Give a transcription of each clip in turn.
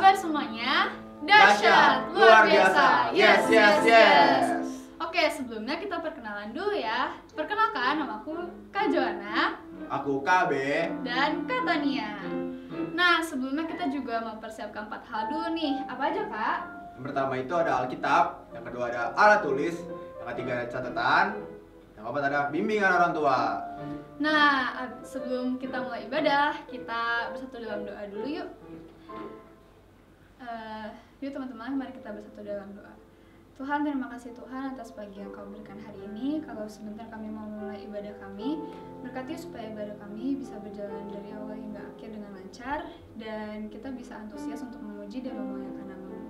kabar semuanya? Dahsyat, luar biasa. Yes. Oke, sebelumnya kita perkenalan dulu ya. Perkenalkan, nama aku Kak Joanna. Aku KB. Dan Kak Tania. Nah, sebelumnya kita juga mempersiapkan 4 hal dulu nih. Apa aja, Kak? Yang pertama itu ada Alkitab, yang kedua ada alat tulis, yang ketiga ada catatan, yang keempat ada bimbingan orang tua. Nah, sebelum kita mulai ibadah, kita bersatu dalam doa dulu yuk. Yuk teman-teman, mari kita bersatu dalam doa. Tuhan, terima kasih Tuhan atas pagi yang Kau berikan hari ini. Kalau sebentar kami mau mulai ibadah kami, berkati supaya ibadah kami bisa berjalan dari awal hingga akhir dengan lancar, dan kita bisa antusias untuk memuji dan memuliakan nama-Mu.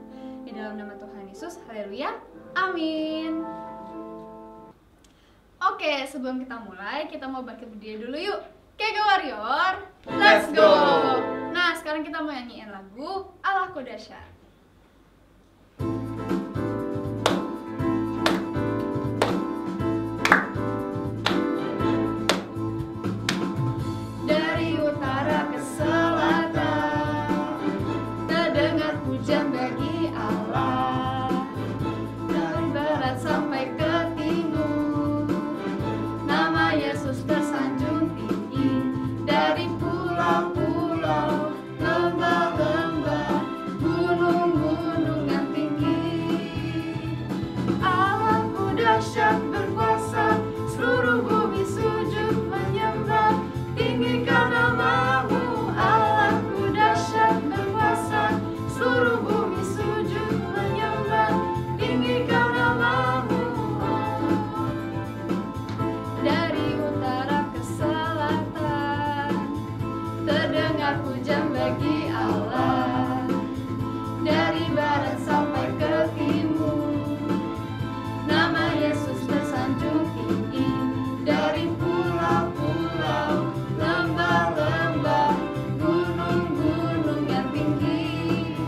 Di dalam nama Tuhan Yesus, haleluya, amin. Oke, sebelum kita mulai, kita mau bangkit berdiri dulu yuk. Kega Warrior, let's go! Nah, sekarang kita mau nyanyiin lagu Allahku Dahsyat. Dari utara ke selatan, terdengar pujian bagi Allah. Dari barat sampai ke timur, nama Yesus tersanjung tinggi. Dari pulau-pulau, lembah-lembah, gunung-gunung yang tinggi, Allahku dahsyat berkuasa, seluruh bumi sujud menyembah. Tinggikan nama-Mu, Allahku dahsyat berkuasa, seluruh bumi sujud menyembah. Tinggikan nama-Mu. Dari utara ke selatan, terdengar pujian bagi Allah. Dari barat sampai ke timur, nama Yesus tersanjung tinggi. Dari pulau-pulau, lembah-lembah, gunung-gunung yang tinggi,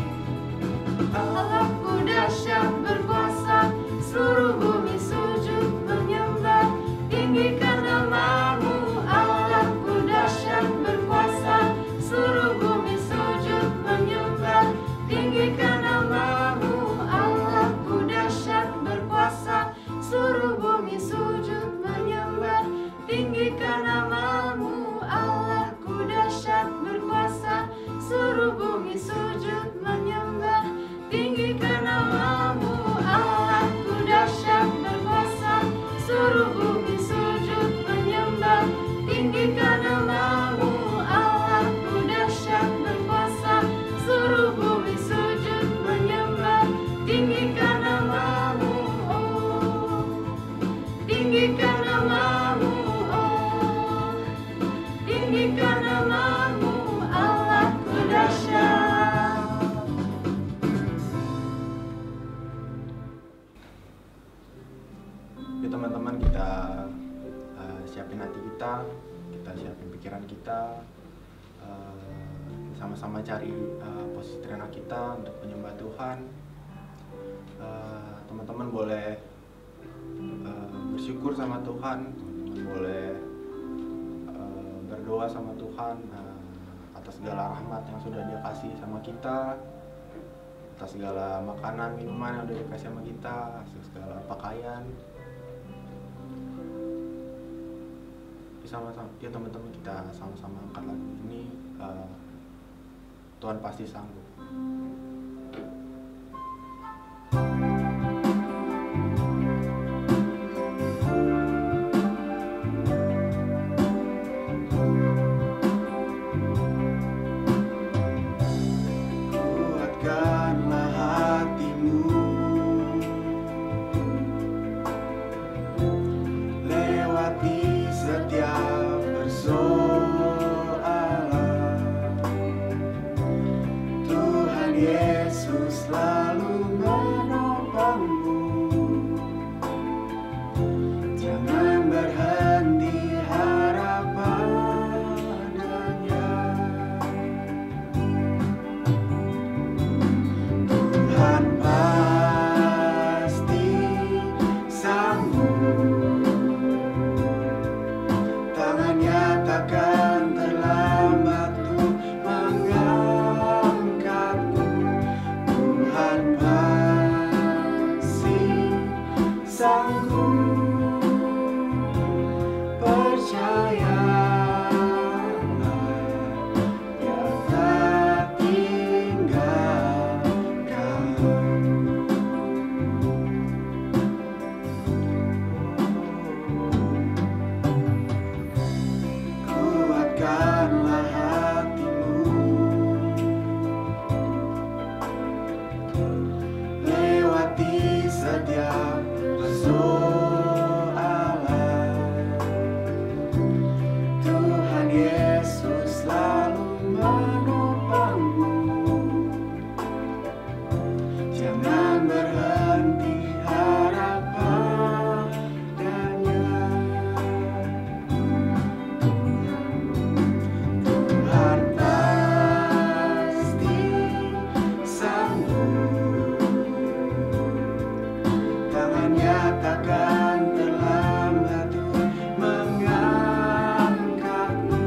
Allahku dahsyat berkuasa, seluruh bumi sujud menyembah. Tinggikan nama-Mu, Allahku dahsyat berkuasa, seluruh bumi sujud menyembah. Tinggikan nama-Mu, Allahku dahsyat berkuasa, seluruh bumi sujud menyembah. Tinggikan nama-Mu, Allahku dahsyat berkuasa, seluruh bumi sujud menyembah. Tinggikan nama-Mu, Allahku dahsyat berkuasa, seluruh bumi sujud menyembah. Tinggikan nama-Mu, Allahku dahsyat berkuasa, seluruh bumi sujud menyembah. Tinggikan nama-Mu, oh. Tinggikan nama-Mu, oh. Tinggikan nama-Mu, Allahku dahsyat. Yuk teman-teman, kita siapin hati kita siapin pikiran kita, sama-sama cari posisi terenak kita untuk menyembah Tuhan. Teman-teman boleh bersyukur sama Tuhan, teman-teman boleh berdoa sama Tuhan atas segala rahmat yang sudah Dia kasih sama kita, atas segala makanan, minuman yang sudah dikasih sama kita, atas segala pakaian. Sama-sama, ya teman-teman, kita sama-sama angkat lagu ini. Tuhan pasti sanggup. Kuatkanlah hatimu, lewati setiap persoalan. Tuhan Yesus selalu menopangmu. Jangan berhenti harap padanya. Tuhan pasti sanggup. Tangannya takkan terlambat untuk mengangkatku. lewati setiap persoalan. Tuhan Yesus selalu menopangmu. Jangan berhenti harap padanya. Tuhan pasti sanggup. Tangannya takkan terlambat untuk mengangkatmu.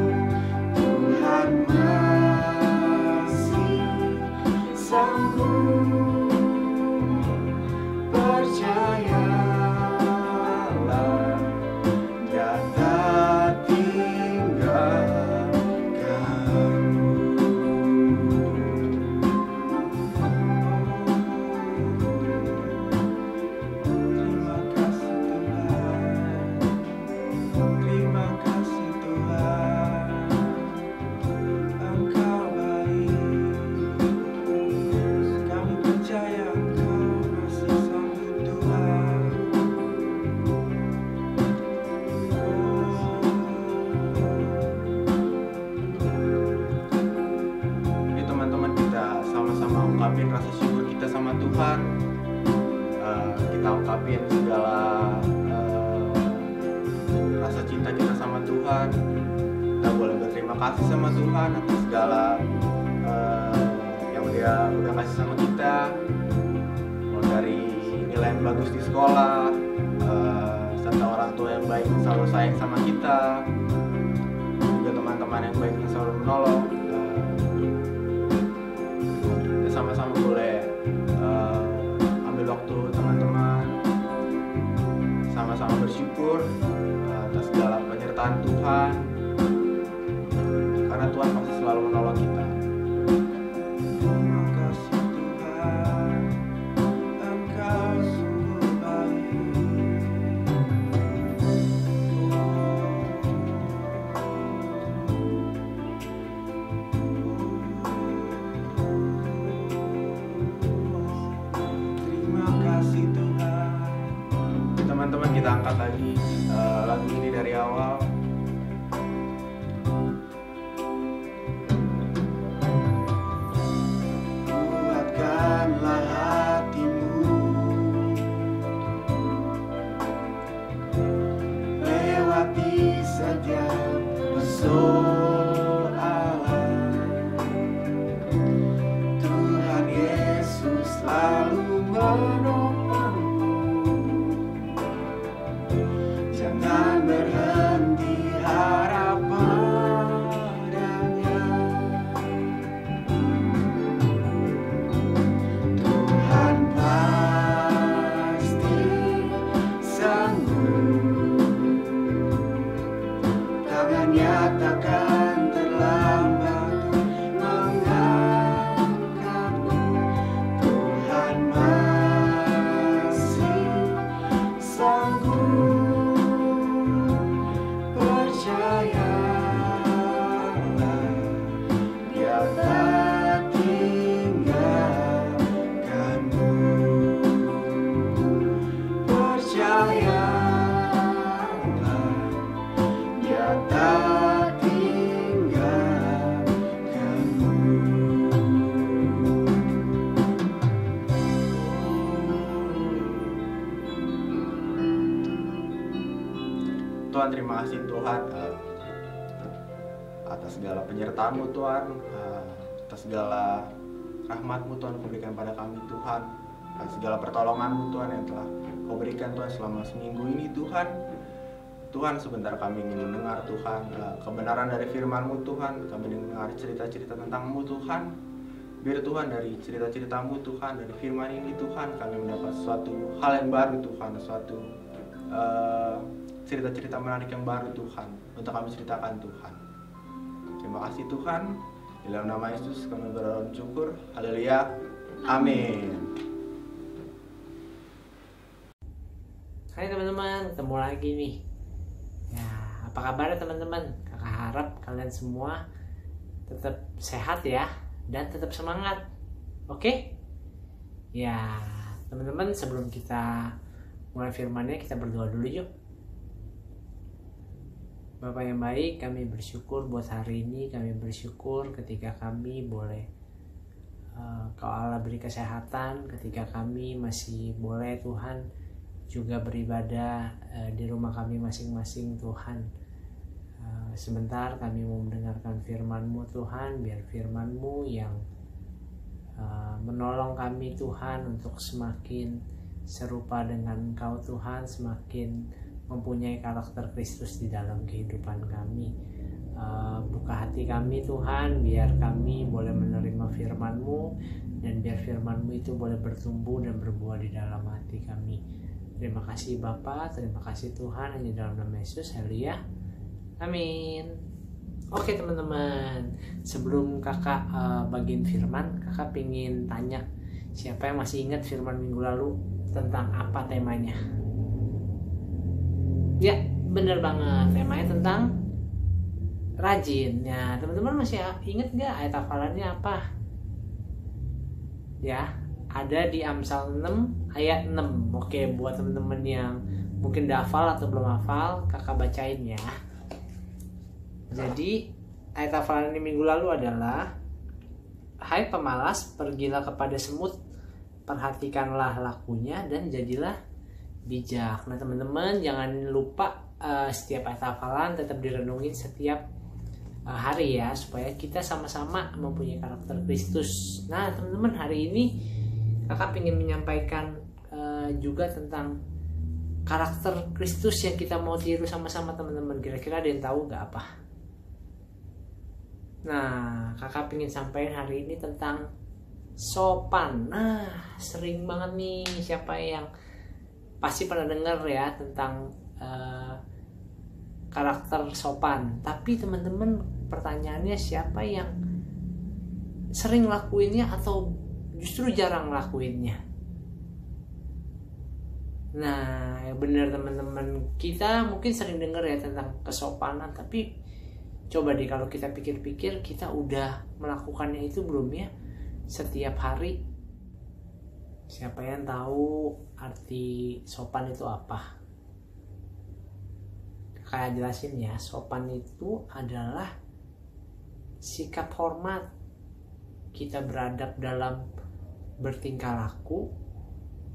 Tuhan masih sanggup. Percayalah, Dia tak tinggalkanmu. Terima kasih Tuhan, Engkau baik. Kami percaya Engkau masih sanggup Tuhan. Yuk teman-teman, kita sama-sama ungkapin rasa syukur kita sama Tuhan. Kita ungkapin segala rasa cinta kita sama Tuhan. Kita boleh berterima kasih sama Tuhan atas segala yang Dia udah kasih sama kita. Mulai dari nilai yang bagus di sekolah, serta orang tua yang baik yang selalu sayang sama kita, juga teman-teman yang baik yang selalu menolong. Kita sama-sama boleh ambil waktu teman-teman, sama-sama bersyukur atas segala penyertaan Tuhan, karena Tuhan pasti selalu menolong kita. Terima kasih Tuhan, Engkau sungguh baik. Terima kasih Tuhan. Teman-teman, kita angkat lagi lagu ini dari awal. Kuatkanlah hatimu, lewati setiap persoalan. Tuhan Yesus selalu menopangmu. Jangan berhenti harap padanya. Tuhan pasti sanggup. Tangannya takkan terlambat mengangkatmu. Tuhan masih sanggup. Percayalah, Dia tak tinggalkanmu. Percayalah, Dia tak tinggalkanmu. Tuhan, terima kasih Tuhan atas segala penyertaan-Mu Tuhan, atas segala rahmat-Mu Tuhan Kau berikan pada kami Tuhan, atas segala pertolongan-Mu Tuhan yang telah Kau berikan Tuhan selama seminggu ini Tuhan. Tuhan, sebentar kami ingin mendengar Tuhan kebenaran dari firman-Mu Tuhan. Kami ingin mendengar cerita-cerita tentang-Mu Tuhan. Biar Tuhan dari cerita-cerita-Mu Tuhan, dari firman ini Tuhan, kami mendapat suatu hal yang baru Tuhan, suatu cerita-cerita menarik yang baru Tuhan untuk kami ceritakan Tuhan. Terima kasih Tuhan. Di dalam nama Yesus kami berdoa dan syukur. Haleluya. Amin. Hai teman-teman, ketemu lagi nih. Ya, apa kabar teman-teman? Kakak harap kalian semua tetap sehat ya dan tetap semangat. Oke? Ya, teman-teman, sebelum kita mulai firman-Nya, kita berdoa dulu yuk. Bapa yang baik, kami bersyukur buat hari ini. Kami bersyukur ketika kami boleh Kau Allah beri kesehatan, ketika kami masih boleh Tuhan juga beribadah di rumah kami masing-masing Tuhan. Sebentar kami mau mendengarkan firman-Mu Tuhan, biar firman-Mu yang menolong kami Tuhan untuk semakin serupa dengan Engkau Tuhan, semakin mempunyai karakter Kristus di dalam kehidupan kami. Buka hati kami Tuhan, biar kami boleh menerima firman-Mu, dan biar firman-Mu itu boleh bertumbuh dan berbuah di dalam hati kami. Terima kasih Bapa, terima kasih Tuhan, hanya dalam nama Yesus, haleluya, amin. Oke teman-teman, sebelum kakak bagiin firman, kakak pengen tanya, siapa yang masih ingat firman minggu lalu tentang apa temanya? Ya, bener banget, temanya tentang rajin. Ya, teman-teman masih ingat gak ayat hafalannya apa? Ya, ada di Amsal 6 ayat 6. Oke, buat teman-teman yang mungkin udah hafal atau belum hafal, kakak bacain ya. Jadi, ayat hafalan di minggu lalu adalah, hai pemalas, pergilah kepada semut, perhatikanlah lakunya dan jadilah bijak. Nah teman-teman, jangan lupa setiap ayat hafalan tetap direnungin setiap hari ya, supaya kita sama-sama mempunyai karakter Kristus. Nah teman-teman, hari ini kakak ingin menyampaikan juga tentang karakter Kristus yang kita mau tiru sama-sama teman-teman. Kira-kira ada yang tahu gak apa? Nah kakak ingin sampaikan hari ini tentang sopan. Nah sering banget nih, siapa yang pasti pernah dengar ya tentang karakter sopan. Tapi teman-teman, pertanyaannya siapa yang sering lakuinnya atau justru jarang lakuinnya? Nah, benar teman-teman, kita mungkin sering dengar ya tentang kesopanan, tapi coba deh kalau kita pikir-pikir, kita udah melakukannya itu belum ya setiap hari? Siapa yang tahu arti sopan itu apa? Kayak jelasin ya, sopan itu adalah sikap hormat. Kita beradab dalam bertingkah laku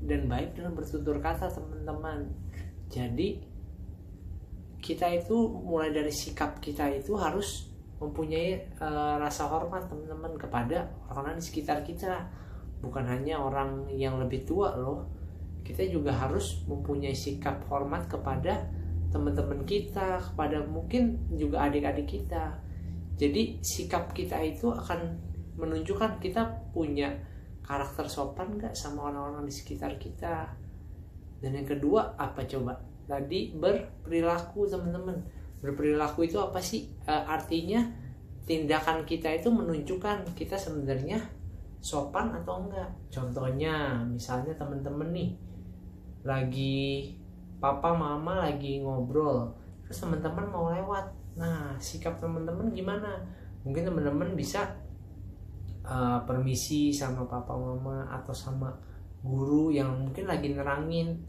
dan baik dalam bertutur kata teman-teman. Jadi kita itu mulai dari sikap kita itu harus mempunyai rasa hormat teman-teman kepada orang-orang di sekitar kita. Bukan hanya orang yang lebih tua loh, kita juga harus mempunyai sikap hormat kepada teman-teman kita, kepada mungkin juga adik-adik kita. Jadi sikap kita itu akan menunjukkan kita punya karakter sopan gak sama orang-orang di sekitar kita. Dan yang kedua apa coba? Tadi berperilaku teman-teman. Berperilaku itu apa sih? Artinya tindakan kita itu menunjukkan kita sebenarnya sopan atau enggak. Contohnya misalnya teman-teman nih lagi papa mama lagi ngobrol, terus teman-teman mau lewat. Nah sikap teman-teman gimana? Mungkin teman-teman bisa permisi sama papa mama atau sama guru yang mungkin lagi nerangin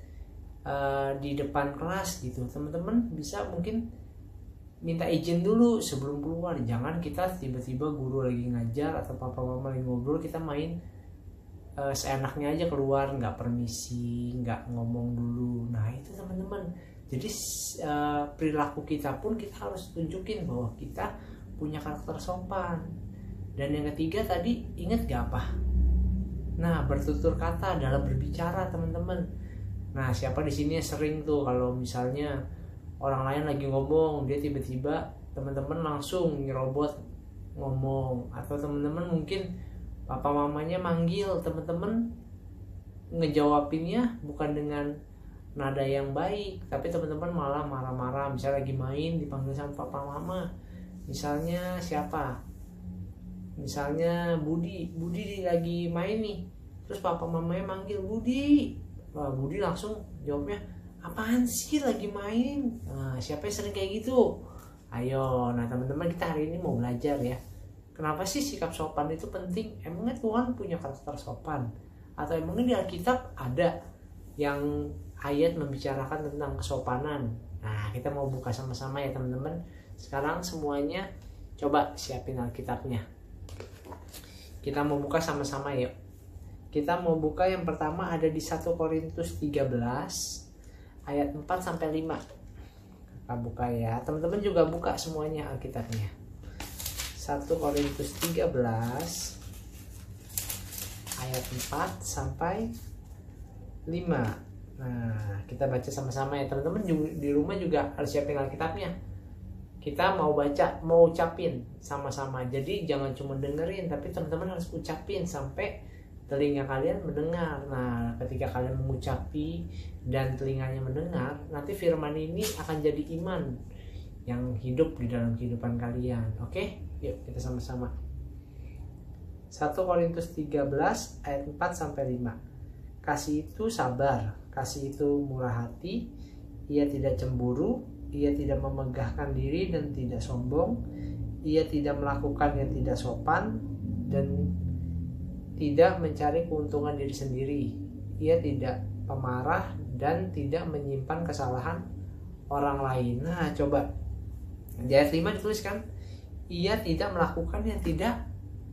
di depan kelas gitu. Teman-teman bisa mungkin minta izin dulu sebelum keluar. Jangan kita tiba-tiba guru lagi ngajar atau papa mama lagi ngobrol, kita main seenaknya aja keluar, nggak permisi, nggak ngomong dulu. Nah itu teman-teman, jadi perilaku kita pun kita harus tunjukin bahwa kita punya karakter sopan. Dan yang ketiga tadi ingat gak apa? Nah bertutur kata dalam berbicara teman-teman. Nah siapa di sini sering tuh kalau misalnya orang lain lagi ngomong, dia tiba-tiba teman-teman langsung nyerobot ngomong, atau teman-teman mungkin papa mamanya manggil, teman-teman ngejawabinnya bukan dengan nada yang baik, tapi teman-teman malah marah-marah. Misalnya lagi main dipanggil sama papa mama, misalnya siapa? Misalnya Budi lagi main nih, terus papa mamanya manggil Budi. Wah, Budi langsung jawabnya, apaan sih lagi main? Nah, siapa yang sering kayak gitu? Ayo, nah teman-teman, kita hari ini mau belajar ya. Kenapa sih sikap sopan itu penting? Emangnya Tuhan punya karakter sopan? Atau emangnya di Alkitab ada yang ayat membicarakan tentang kesopanan? Nah, kita mau buka sama-sama ya teman-teman. Sekarang semuanya coba siapin Alkitabnya. Kita mau buka sama-sama yuk. Kita mau buka yang pertama ada di 1 Korintus 13 ayat 4 sampai 5. Kita buka ya. Teman-teman juga buka semuanya Alkitabnya. 1 Korintus 13 ayat 4 sampai 5. Nah, kita baca sama-sama ya teman-teman. Di rumah juga harus siapin Alkitabnya. Kita mau baca, mau ucapin sama-sama. Jadi jangan cuma dengerin, tapi teman-teman harus ucapin sampai telinga kalian mendengar. Nah, ketika kalian mengucapi dan telinganya mendengar, nanti firman ini akan jadi iman yang hidup di dalam kehidupan kalian. Oke? Yuk kita sama-sama. 1 Korintus 13 ayat 4 sampai 5. Kasih itu sabar, kasih itu murah hati, ia tidak cemburu, ia tidak memegahkan diri dan tidak sombong, ia tidak melakukan yang tidak sopan dan tidak mencari keuntungan diri sendiri, ia tidak pemarah dan tidak menyimpan kesalahan orang lain. Nah, coba di ayat 5 dituliskan, ia tidak melakukan yang tidak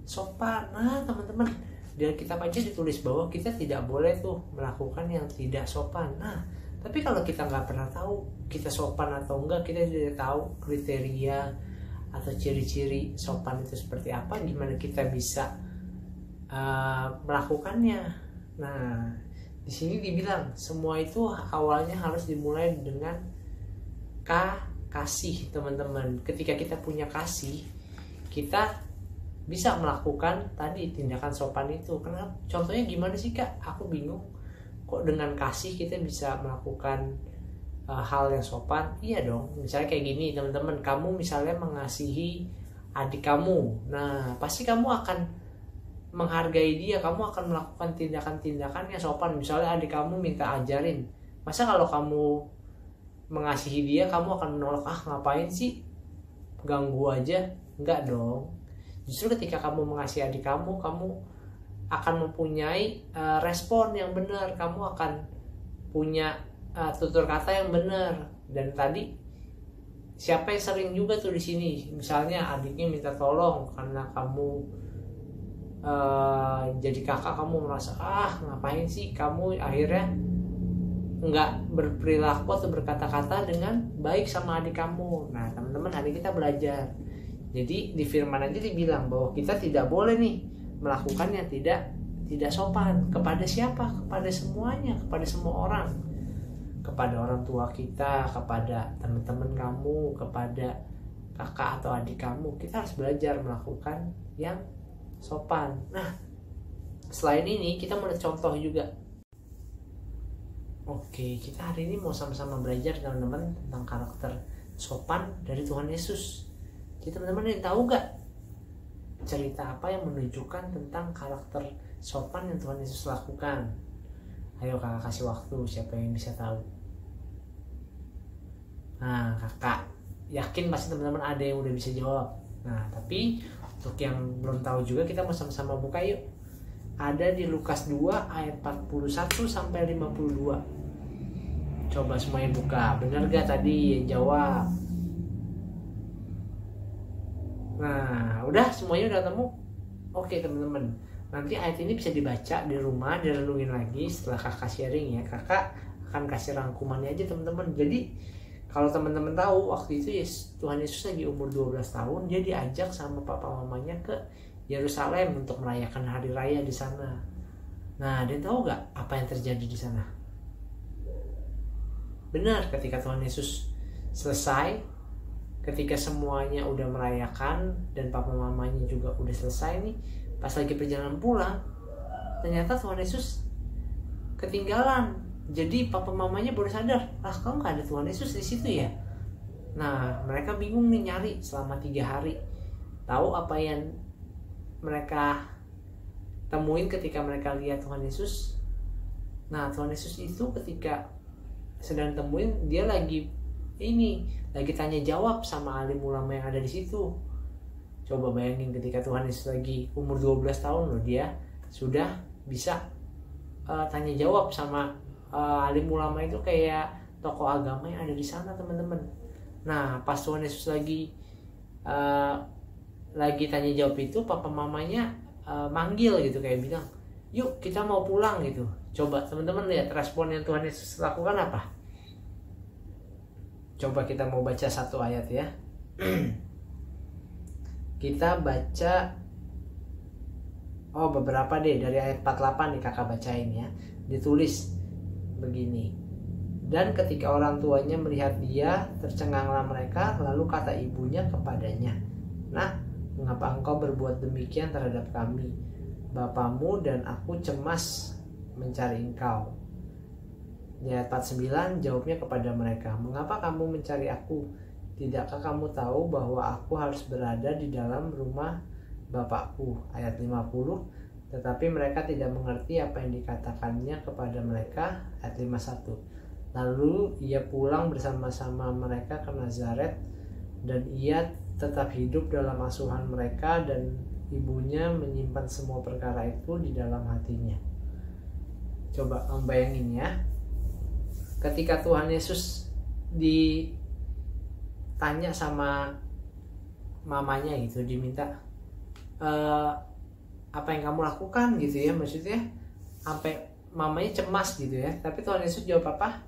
sopan. Nah, teman-teman, di Alkitab aja ditulis bahwa kita tidak boleh tuh melakukan yang tidak sopan. Nah, tapi kalau kita nggak pernah tahu kita sopan atau enggak, kita tidak tahu kriteria atau ciri-ciri sopan itu seperti apa, gimana kita bisa melakukannya. Nah, di sini dibilang semua itu awalnya harus dimulai dengan kasih, teman-teman. Ketika kita punya kasih, kita bisa melakukan tadi tindakan sopan itu. Kenapa? Contohnya gimana sih Kak? Aku bingung. Kok dengan kasih kita bisa melakukan hal yang sopan? Iya dong. Misalnya kayak gini teman-teman. Kamu misalnya mengasihi adik kamu. Nah, pasti kamu akan menghargai dia. Kamu akan melakukan tindakan-tindakan yang sopan. Misalnya adik kamu minta ajarin. Masa kalau kamu mengasihi dia, kamu akan menolak, ngapain sih? Ganggu aja. Enggak dong. Justru ketika kamu mengasihi adik kamu, kamu akan mempunyai respon yang benar. Kamu akan punya tutur kata yang benar. Dan tadi siapa yang sering juga tuh di sini, misalnya adiknya minta tolong karena kamu jadi kakak, kamu merasa ngapain sih, kamu akhirnya nggak berperilaku atau berkata-kata dengan baik sama adik kamu. Nah, teman-teman, hari kita belajar. Jadi di firman aja dibilang bahwa kita tidak boleh nih melakukan yang tidak sopan. Kepada siapa? Kepada semuanya, kepada semua orang. Kepada orang tua kita, kepada teman-teman kamu, kepada kakak atau adik kamu. Kita harus belajar melakukan yang sopan. Nah, selain ini kita mau contoh juga. Oke, kita hari ini mau sama-sama belajar teman-teman tentang karakter sopan dari Tuhan Yesus. Jadi teman-teman yang tahu gak cerita apa yang menunjukkan tentang karakter sopan yang Tuhan Yesus lakukan? Ayo kakak kasih waktu, siapa yang bisa tahu? Nah, kakak yakin pasti teman-teman ada yang udah bisa jawab. Nah, tapi untuk yang belum tahu juga kita mau sama-sama buka yuk. Ada di Lukas 2 ayat 41 sampai 52. Coba semuanya buka. Benar gak tadi yang jawab? Nah, udah semuanya udah ketemu? Oke teman-teman, nanti ayat ini bisa dibaca di rumah, direnungin lagi setelah kakak sharing ya. Kakak akan kasih rangkumannya aja teman-teman. Jadi kalau teman-teman tahu waktu itu Tuhan Yesus lagi umur 12 tahun, dia diajak sama papa mamanya ke Yerusalem untuk merayakan hari raya di sana. Nah, dan tahu gak apa yang terjadi di sana? Benar, ketika Tuhan Yesus selesai, ketika semuanya udah merayakan dan papa mamanya juga udah selesai nih, pas lagi perjalanan pulang, ternyata Tuhan Yesus ketinggalan. Jadi papa mamanya baru sadar, kok nggak ada Tuhan Yesus di situ ya? Nah, mereka bingung nih nyari selama 3 hari. Tahu apa yang mereka temuin ketika mereka lihat Tuhan Yesus? Nah, Tuhan Yesus itu ketika sedang temuin, dia lagi tanya jawab sama alim ulama yang ada di situ. Coba bayangin ketika Tuhan Yesus lagi umur 12 tahun loh, dia sudah bisa tanya jawab sama alim ulama itu kayak tokoh agama yang ada di sana teman-teman. Nah pas Tuhan Yesus lagi tanya jawab itu, papa mamanya manggil gitu, kayak bilang, yuk kita mau pulang gitu. Coba teman-teman lihat respon yang Tuhan Yesus lakukan apa. Coba kita mau baca satu ayat ya. Kita baca beberapa deh, dari ayat 48 nih kakak bacain ya. Ditulis begini. Dan ketika orang tuanya melihat dia, tercenganglah mereka, lalu kata ibunya kepadanya, "Nah, mengapa engkau berbuat demikian terhadap kami? Bapamu dan aku cemas mencari engkau." Di ayat 49 jawabnya kepada mereka, "Mengapa kamu mencari aku? Tidakkah kamu tahu bahwa aku harus berada di dalam rumah Bapakku?" Ayat 50, tetapi mereka tidak mengerti apa yang dikatakannya kepada mereka. Ayat 51, lalu ia pulang bersama-sama mereka ke Nazaret, dan ia tetap hidup dalam asuhan mereka, dan ibunya menyimpan semua perkara itu di dalam hatinya. Coba bayangin ya, ketika Tuhan Yesus ditanya sama mamanya gitu, diminta apa yang kamu lakukan gitu ya, maksudnya sampai mamanya cemas gitu ya. Tapi Tuhan Yesus jawab apa?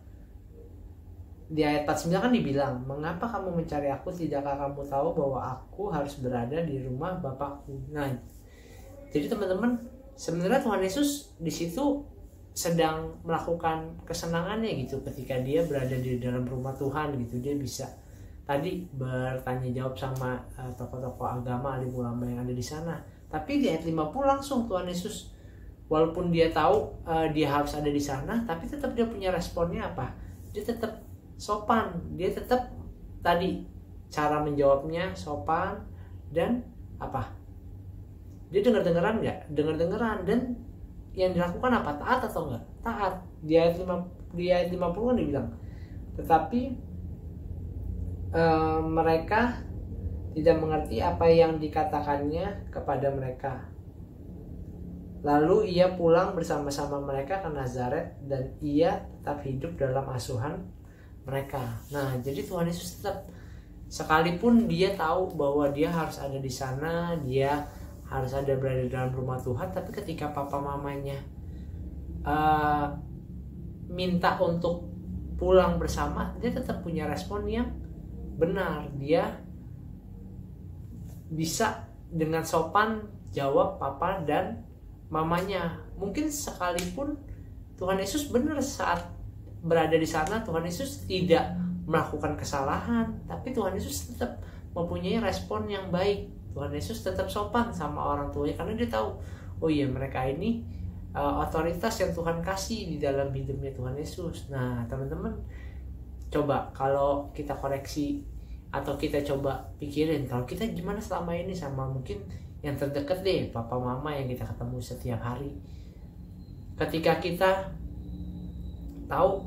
Di ayat 49 kan dibilang, "Mengapa kamu mencari aku? Tidakkah kamu tahu bahwa aku harus berada di rumah Bapakku?" Nah, jadi teman-teman, sebenarnya Tuhan Yesus di situ sedang melakukan kesenangannya gitu, ketika dia berada di dalam rumah Tuhan gitu. Dia bisa tadi bertanya jawab sama tokoh-tokoh agama, alim ulama yang ada di sana. Tapi di ayat 50 langsung Tuhan Yesus, walaupun dia tahu dia harus ada di sana, tapi tetap dia punya responnya apa? Dia tetap sopan, dia tetap tadi cara menjawabnya sopan, dan apa? Dia dengar-dengaran nggak? Dengar-dengaran, dan yang dilakukan apa? Taat atau enggak? Taat. Di ayat 50 kan dibilang, tetapi mereka tidak mengerti apa yang dikatakannya kepada mereka. Lalu ia pulang bersama-sama mereka ke Nazaret, dan ia tetap hidup dalam asuhan mereka. Nah, jadi Tuhan Yesus tetap, sekalipun dia tahu bahwa dia harus ada di sana, dia harus ada berada dalam rumah Tuhan, tapi ketika papa mamanya minta untuk pulang bersama, dia tetap punya respon yang benar. Dia bisa dengan sopan jawab papa dan mamanya. Mungkin sekalipun Tuhan Yesus benar saat berada di sana, Tuhan Yesus tidak melakukan kesalahan, tapi Tuhan Yesus tetap mempunyai respon yang baik. Tuhan Yesus tetap sopan sama orang tuanya, karena dia tahu, oh iya, mereka ini otoritas yang Tuhan kasih di dalam hidupnya Tuhan Yesus. Nah teman-teman, coba kalau kita koreksi atau kita coba pikirin, kalau kita gimana selama ini sama mungkin yang terdekat deh, papa mama yang kita ketemu setiap hari. Ketika kita tahu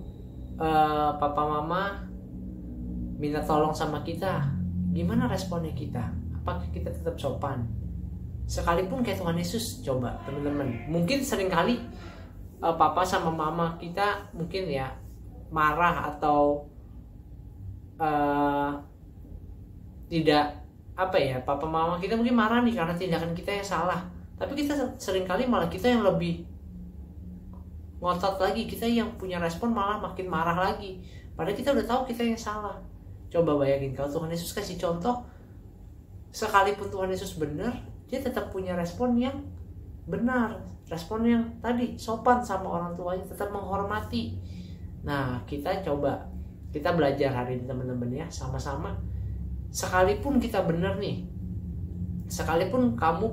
papa mama minta tolong sama kita, gimana responnya kita? Apakah kita tetap sopan? Sekalipun kayak Tuhan Yesus, coba teman-teman, mungkin seringkali papa sama mama kita mungkin ya marah atau tidak papa mama kita mungkin marah nih karena tindakan kita yang salah, tapi kita seringkali malah kita yang lebih ngotot lagi, kita yang punya respon malah makin marah lagi, padahal kita udah tahu kita yang salah. Coba bayangin kalau Tuhan Yesus kasih contoh, sekalipun Tuhan Yesus benar, dia tetap punya respon yang benar, respon yang tadi sopan sama orang tuanya, tetap menghormati. Nah kita belajar hari ini teman-teman ya, sama-sama. Sekalipun kita benar nih, sekalipun kamu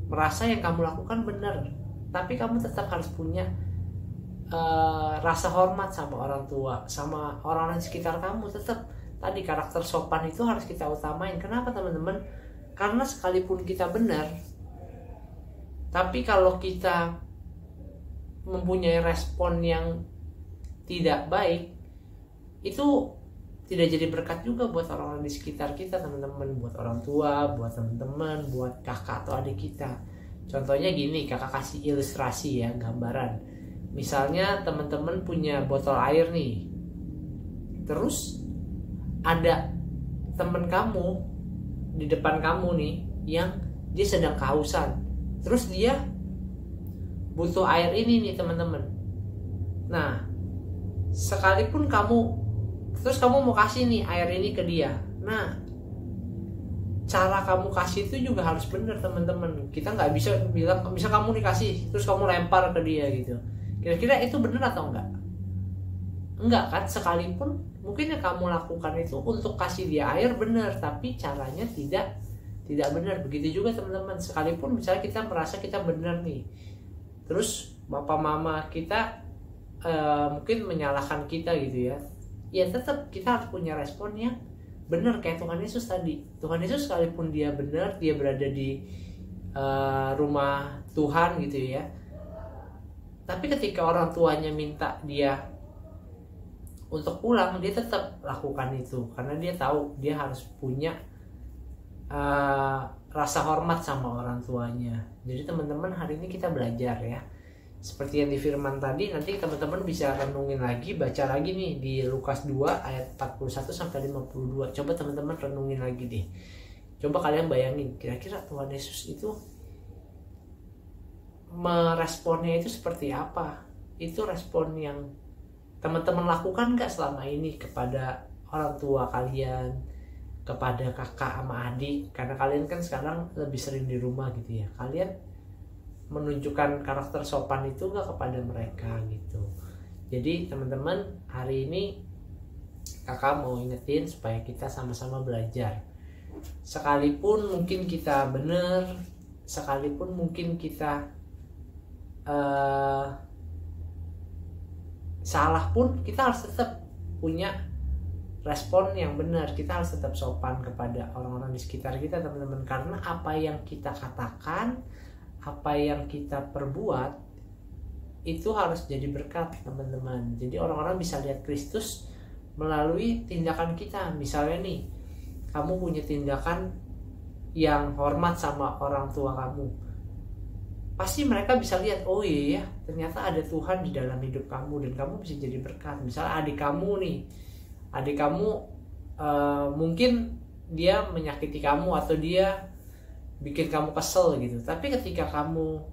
merasa yang kamu lakukan benar, tapi kamu tetap harus punya rasa hormat sama orang tua, sama orang-orang di sekitar kamu. Tetap tadi karakter sopan itu harus kita utamain. Kenapa teman-teman? Karena sekalipun kita benar, tapi kalau kita mempunyai respon yang tidak baik, itu tidak jadi berkat juga buat orang-orang di sekitar kita teman-teman, buat orang tua, buat teman-teman, buat kakak atau adik kita. Contohnya gini, kakak kasih ilustrasi ya, gambaran. Misalnya teman-teman punya botol air nih, terus ada teman kamu di depan kamu nih yang dia sedang kehausan, terus dia butuh air ini nih teman-teman. Nah, sekalipun kamu mau kasih nih air ini ke dia, nah cara kamu kasih itu juga harus benar teman-teman. Kita nggak bisa bilang, misal kamu dikasih terus kamu lempar ke dia gitu, kira-kira itu benar atau enggak? Enggak kan? Sekalipun mungkin yang kamu lakukan itu untuk kasih dia air benar, tapi caranya tidak benar. Begitu juga teman-teman, sekalipun misalnya kita merasa kita benar nih, terus bapak mama kita mungkin menyalahkan kita gitu ya, ya tetap kita harus punya respon yang benar kayak Tuhan Yesus tadi. Tuhan Yesus sekalipun dia benar, dia berada di rumah Tuhan gitu ya, tapi ketika orang tuanya minta dia untuk pulang, dia tetap lakukan itu karena dia tahu dia harus punya rasa hormat sama orang tuanya. Jadi teman-teman, hari ini kita belajar ya, seperti yang di firman tadi. Nanti teman-teman bisa renungin lagi, baca lagi nih di Lukas 2 ayat 41 sampai 52. Coba teman-teman renungin lagi deh. Coba kalian bayangin, kira-kira Tuhan Yesus itu meresponnya itu seperti apa? Itu respon yang teman-teman lakukan gak selama ini kepada orang tua kalian, kepada kakak sama adik? Karena kalian kan sekarang lebih sering di rumah gitu ya, kalian menunjukkan karakter sopan itu gak kepada mereka gitu. Jadi teman-teman, hari ini kakak mau ingetin supaya kita sama-sama belajar. Sekalipun mungkin kita benar, sekalipun mungkin kita salah pun, kita harus tetap punya respon yang benar. Kita harus tetap sopan kepada orang-orang di sekitar kita teman-teman, karena apa yang kita katakan, apa yang kita perbuat itu harus jadi berkat teman-teman. Jadi orang-orang bisa lihat Kristus melalui tindakan kita. Misalnya nih, kamu punya tindakan yang hormat sama orang tua kamu, pasti mereka bisa lihat, oh iya ternyata ada Tuhan di dalam hidup kamu, dan kamu bisa jadi berkat. Misalnya adik kamu mungkin dia menyakiti kamu atau dia bikin kamu kesel gitu, tapi ketika kamu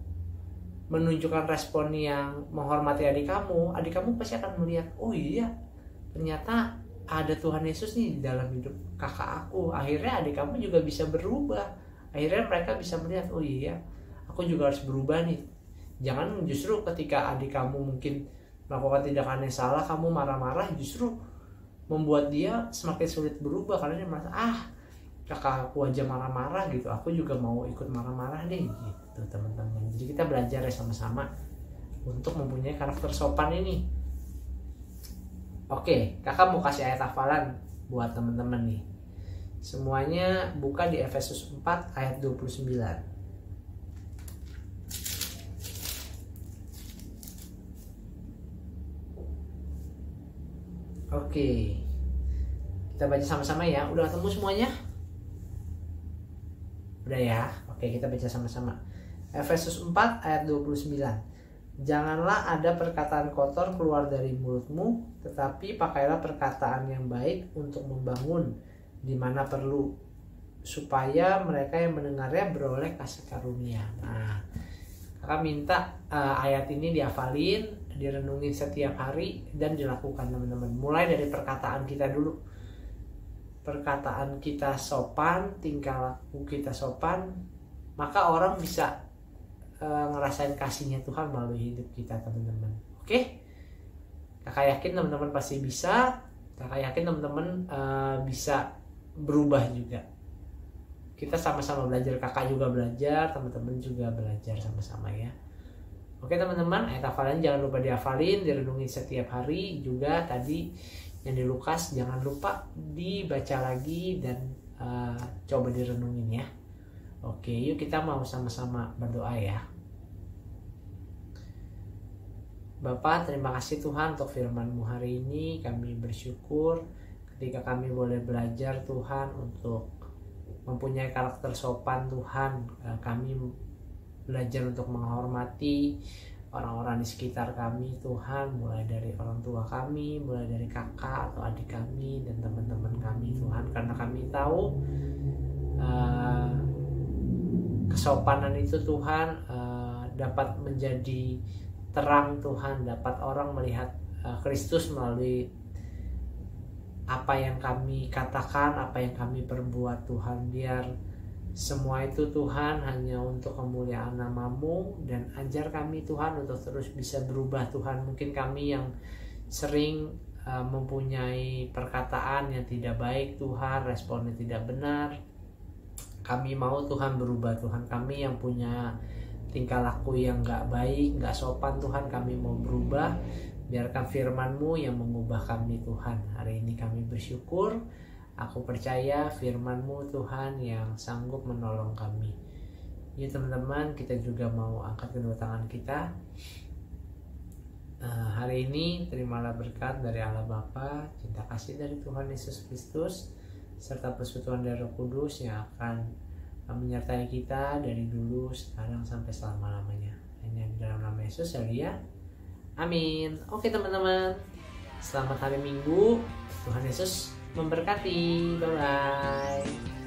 menunjukkan respon yang menghormati adik kamu pasti akan melihat, oh iya ternyata ada Tuhan Yesus nih di dalam hidup kakak aku. Akhirnya adik kamu juga bisa berubah. Akhirnya mereka bisa melihat, oh iya aku juga harus berubah nih. Jangan justru ketika adik kamu mungkin melakukan tindakan yang salah, kamu marah-marah, justru membuat dia semakin sulit berubah karena dia merasa, kakak aku aja marah-marah gitu, aku juga mau ikut marah-marah deh gitu teman-teman. Jadi kita belajar ya sama-sama untuk mempunyai karakter sopan ini. Oke, kakak mau kasih ayat hafalan buat teman-teman nih. Semuanya buka di Efesus 4 ayat 29. Oke, kita baca sama-sama ya. Udah ketemu semuanya? Udah ya? Oke, kita baca sama-sama. Efesus 4 ayat 29. Janganlah ada perkataan kotor keluar dari mulutmu, tetapi pakailah perkataan yang baik untuk membangun di mana perlu, supaya mereka yang mendengarnya beroleh kasih karunia. Nah, kakak minta ayat ini dihafalin, direnungin setiap hari, dan dilakukan teman-teman. Mulai dari perkataan kita dulu. Perkataan kita sopan, tingkah laku kita sopan, maka orang bisa ngerasain kasihnya Tuhan melalui hidup kita teman-teman. Oke? Kakak yakin teman-teman pasti bisa. Kakak yakin teman-teman bisa berubah juga. Kita sama-sama belajar, kakak juga belajar, teman-teman juga belajar sama-sama ya. Oke teman-teman, ayat hafalan jangan lupa dihafalin, direnungin setiap hari. Juga tadi yang di Lukas jangan lupa dibaca lagi dan coba direnungin ya. Oke, yuk kita mau sama-sama berdoa ya. Bapa, terima kasih Tuhan untuk firman-Mu hari ini. Kami bersyukur ketika kami boleh belajar Tuhan untuk mempunyai karakter sopan Tuhan. Kami belajar untuk menghormati orang-orang di sekitar kami Tuhan, mulai dari orang tua kami, mulai dari kakak atau adik kami dan teman-teman kami Tuhan, karena kami tahu kesopanan itu Tuhan dapat menjadi terang Tuhan, dapat orang melihat Kristus melalui apa yang kami katakan, apa yang kami perbuat Tuhan. Biar semua itu Tuhan hanya untuk kemuliaan nama-Mu, dan ajar kami Tuhan untuk terus bisa berubah Tuhan. Mungkin kami yang sering mempunyai perkataan yang tidak baik Tuhan, responnya tidak benar, kami mau Tuhan berubah Tuhan. Kami yang punya tingkah laku yang gak baik, gak sopan Tuhan, kami mau berubah. Biarkan firman-Mu yang mengubah kami Tuhan. Hari ini kami bersyukur, aku percaya firman-Mu Tuhan yang sanggup menolong kami. Ya teman-teman, kita juga mau angkat kedua tangan kita. Hari ini terimalah berkat dari Allah Bapa, cinta kasih dari Tuhan Yesus Kristus, serta persekutuan dari Roh Kudus yang akan menyertai kita dari dulu, sekarang, sampai selama-lamanya. Hanya di dalam nama Yesus, ya. Amin. Oke teman-teman, selamat hari Minggu. Tuhan Yesus memberkati. Bye-bye.